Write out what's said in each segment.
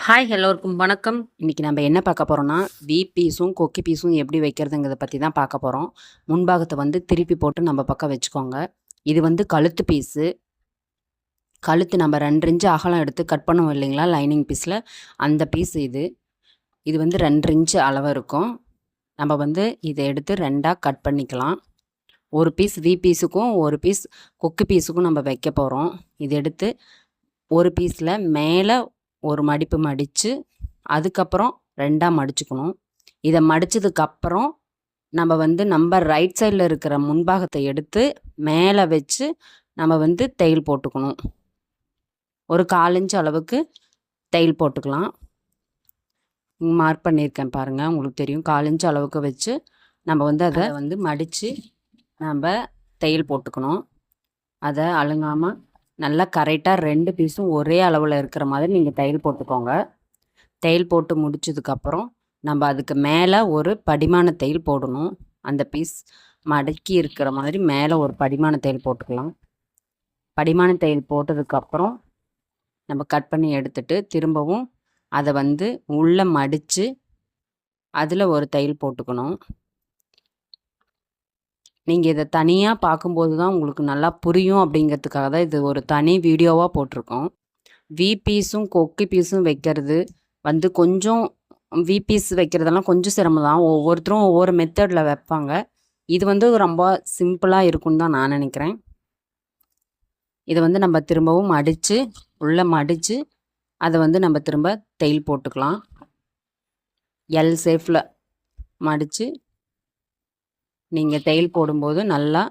Hi எல்லோருக்கும் வணக்கம். இன்றைக்கி நம்ம என்ன பார்க்க போகிறோம்னா, பீஸும் கொக்கி பீஸும் எப்படி வைக்கிறதுங்கிறத பற்றி தான் பார்க்க போகிறோம். முன்பாகத்தை வந்து திருப்பி போட்டு நம்ம பக்கம் வச்சுக்கோங்க. இது வந்து கழுத்து பீஸு. கழுத்து நம்ம 2 இன்ச்சு அகலம் எடுத்து கட் பண்ணுவோம் இல்லைங்களா, லைனிங் பீஸில் அந்த பீஸ் இது. இது வந்து 2 இன்ச்சு அளவு இருக்கும். நம்ம வந்து இதை எடுத்து 2ஆக கட் பண்ணிக்கலாம். ஒரு பீஸ் பீஸுக்கும் ஒரு பீஸ் கொக்கு பீஸுக்கும் நம்ம வைக்க போகிறோம். இது எடுத்து ஒரு பீஸில் மேலே ஒரு மடிப்பு மடித்து அதுக்கப்புறம் 2ஆக மடிச்சுக்கணும். இதை மடித்ததுக்கப்புறம் நம்ம வந்து ரைட் சைடில் இருக்கிற முன்பாகத்தை எடுத்து மேலே வச்சு நம்ம வந்து தையல் போட்டுக்கணும். ஒரு 1/4 இன்ச் அளவுக்கு தையல் போட்டுக்கலாம். மார்க் பண்ணியிருக்கேன் பாருங்கள், உங்களுக்கு தெரியும். 1/4 இன்ச் அளவுக்கு வச்சு நம்ம வந்து அதை வந்து மடித்து நம்ம தையல் போட்டுக்கணும். அதை அழுங்காமல் நல்லா கரெக்டாக 2 பீஸும் ஒரே அளவில் இருக்கிற மாதிரி நீங்கள் தையல் போட்டுக்கோங்க. தையல் போட்டு முடிச்சதுக்கப்புறம் நம்ம அதுக்கு மேலே ஒரு படிமான தையல் போடணும். அந்த பீஸ் மடக்கி இருக்கிற மாதிரி மேலே ஒரு படிமான தையல் போட்டுக்கலாம். படிமான தையல் போட்டதுக்கப்புறம் நம்ம கட் பண்ணி எடுத்துட்டு திரும்பவும் அதை வந்து உள்ளே மடித்து அதில் ஒரு தையல் போட்டுக்கணும். நீங்கள் இதை தனியாக பார்க்கும்போது தான் உங்களுக்கு நல்லா புரியும் அப்படிங்கிறதுக்காக தான் இது ஒரு தனி வீடியோவாக போட்டிருக்கோம். பீஸும் கொக்கி பீஸும் வைக்கிறது வந்து கொஞ்சம் பீஸ் வைக்கிறதெல்லாம் கொஞ்சம் சிரமம் தான். ஒவ்வொருத்தரும் ஒவ்வொரு மெத்தடில் வைப்பாங்க. இது வந்து ரொம்ப சிம்பிளாக இருக்குன்னு தான் நான் நினைக்கிறேன். இதை வந்து நம்ம திரும்பவும் மடித்து உள்ளே மடித்து அதை வந்து நம்ம திரும்ப தையல் போட்டுக்கலாம். எல் ஷேப்பில் மடித்து நீங்கள் தையல் போடும்போது நல்லா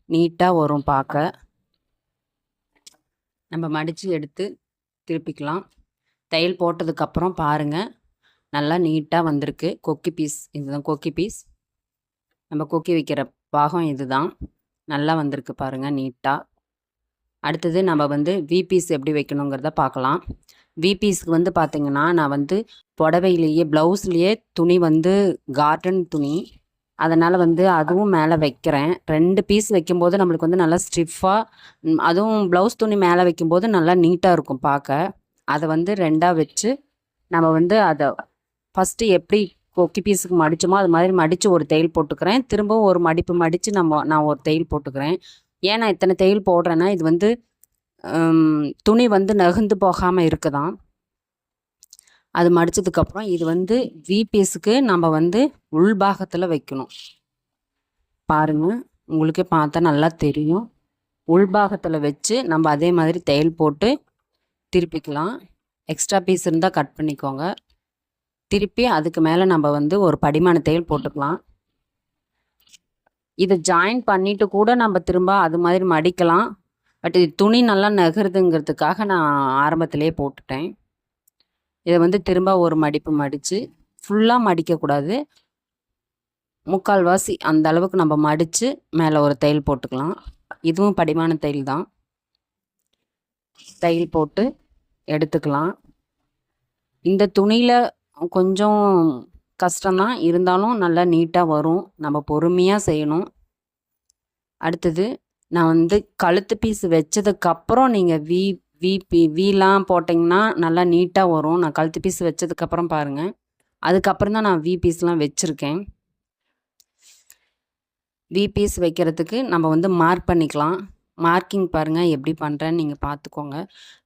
நீட்டாக வரும் பார்க்க. நம்ம மடித்து எடுத்து திருப்பிக்கலாம். தையல் போட்டதுக்கப்புறம் பாருங்கள், நல்லா நீட்டாக வந்திருக்கு. கொக்கி பீஸ் இதுதான் கொக்கி பீஸ். நம்ம கொக்கி வைக்கிற பாகம் இது தான். நல்லா வந்திருக்கு பாருங்கள் நீட்டாக. அடுத்தது நம்ம வந்து பீஸ் எப்படி வைக்கணுங்கிறத பார்க்கலாம். பீஸுக்கு வந்து பார்த்திங்கன்னா, நான் வந்து புடவையிலேயே ப்ளவுஸ்லேயே துணி வந்து காட்டன் துணி, அதனால் வந்து அதுவும் மேலே வைக்கிறேன். 2 பீஸ் வைக்கும்போது நம்மளுக்கு வந்து நல்லா ஸ்டிஃபாக, அதுவும் ப்ளவுஸ் துணி மேலே வைக்கும்போது நல்லா நீட்டாக இருக்கும் பார்க்க. அதை வந்து 2ஆக வச்சு நம்ம வந்து அதை ஃபஸ்ட்டு எப்படி கொக்கி பீஸுக்கு மடித்தோமோ அது மாதிரி மடித்து ஒரு தையல் போட்டுக்கிறேன். திரும்பவும் ஒரு மடிப்பு மடித்து நான் ஒரு தையல் போட்டுக்கிறேன். ஏன் நான் இத்தனை தையல் போடுறேன்னா, இது வந்து துணி வந்து நகர்ந்து போகாமல் இருக்குதான். அது மடித்ததுக்கப்புறம் இது வந்து பீஸுக்கு நம்ம வந்து உள்பாகத்தில் வைக்கணும். பாருங்கள், உங்களுக்கே பார்த்தா நல்லா தெரியும். உள்பாகத்தில் வச்சு நம்ம அதே மாதிரி தையல் போட்டு திருப்பிக்கலாம். எக்ஸ்ட்ரா பீஸ் இருந்தால் கட் பண்ணிக்கோங்க. திருப்பி அதுக்கு மேலே நம்ம வந்து ஒரு படிமான தையல் போட்டுக்கலாம். இதை ஜாயின் பண்ணிவிட்டு கூட நம்ம திரும்ப அது மாதிரி மடிக்கலாம். பட் இது துணி நல்லா நகருதுங்கிறதுக்காக நான் ஆரம்பத்திலே போட்டுட்டேன். இதை வந்து திரும்ப ஒரு மடிப்பு மடித்து, ஃபுல்லாக மடிக்கக்கூடாது, 3/4 வாசி அந்த அளவுக்கு நம்ம மடித்து மேலே ஒரு தையல் போட்டுக்கலாம். இதுவும் படிமான தையல் தான். தையல் போட்டு எடுத்துக்கலாம். இந்த துணியில் கொஞ்சம் கஷ்டம்தான், இருந்தாலும் நல்லா நீட்டாக வரும். நம்ம பொறுமையாக செய்யணும். அடுத்தது நான் வந்து கழுத்து பீஸ் வச்சதுக்கப்புறம் நீங்கள் வீலாம் போட்டிங்கன்னா நல்லா நீட்டாக வரும். நான் கழுத்து பீஸ் வச்சதுக்கப்புறம் பாருங்கள், அதுக்கப்புறம் தான் நான் பீஸ்லாம் வச்சுருக்கேன். பீஸ் வைக்கிறதுக்கு நம்ம வந்து மார்க் பண்ணிக்கலாம். மார்க்கிங் பாருங்கள் எப்படி பண்ணுறேன்னு நீங்கள் பார்த்துக்கோங்க.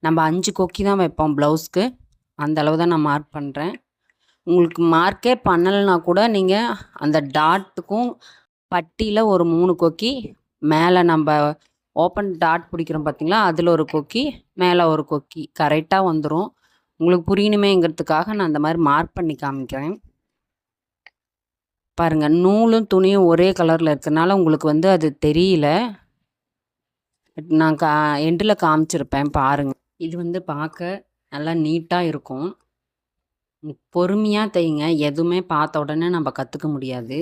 நம்ம 5 கொக்கி தான் வைப்போம் ப்ளவுஸ்க்கு, அந்த அளவு தான் நான் மார்க் பண்ணுறேன். உங்களுக்கு மார்க்கே பண்ணலைன்னா கூட நீங்கள் அந்த டாட்டுக்கும் பட்டியில் ஒரு 3 கொக்கி, மேலே நம்ம ஓப்பன் டாட் பிடிக்கிறோம் பார்த்திங்களா, அதில் ஒரு கொக்கி, மேலே ஒரு கொக்கி கரெக்டாக வந்துடும். உங்களுக்கு புரியணுமேங்கிறதுக்காக நான் அந்த மாதிரி மார்க் பண்ணி காமிக்கிறேன். பாருங்கள், நூலும் துணியும் ஒரே கலரில் இருக்கிறனால உங்களுக்கு வந்து அது தெரியல. நான் எண்டில் காமிச்சிருப்பேன் பாருங்கள். இது வந்து பார்க்க நல்லா நீட்டாக இருக்கும். பொறுமையாக தைங்க. எதுவுமே பார்த்த உடனே நம்ம கற்றுக்க முடியாது.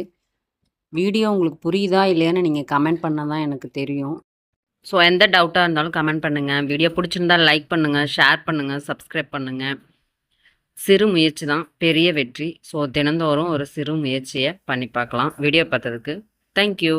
வீடியோ உங்களுக்கு புரியுதா இல்லையான்னு நீங்கள் கமெண்ட் பண்ணால் தான் எனக்கு தெரியும். ஸோ எந்த டவுட்டாக இருந்தாலும் கமெண்ட் பண்ணுங்கள். வீடியோ பிடிச்சிருந்தால் லைக் பண்ணுங்கள், ஷேர் பண்ணுங்கள், சப்ஸ்கிரைப் பண்ணுங்கள். சிறு முயற்சி தான் பெரிய வெற்றி. ஸோ தினந்தோறும் ஒரு சிறு முயற்சியை பண்ணி பார்க்கலாம். வீடியோ பார்த்ததுக்கு தேங்க்யூ.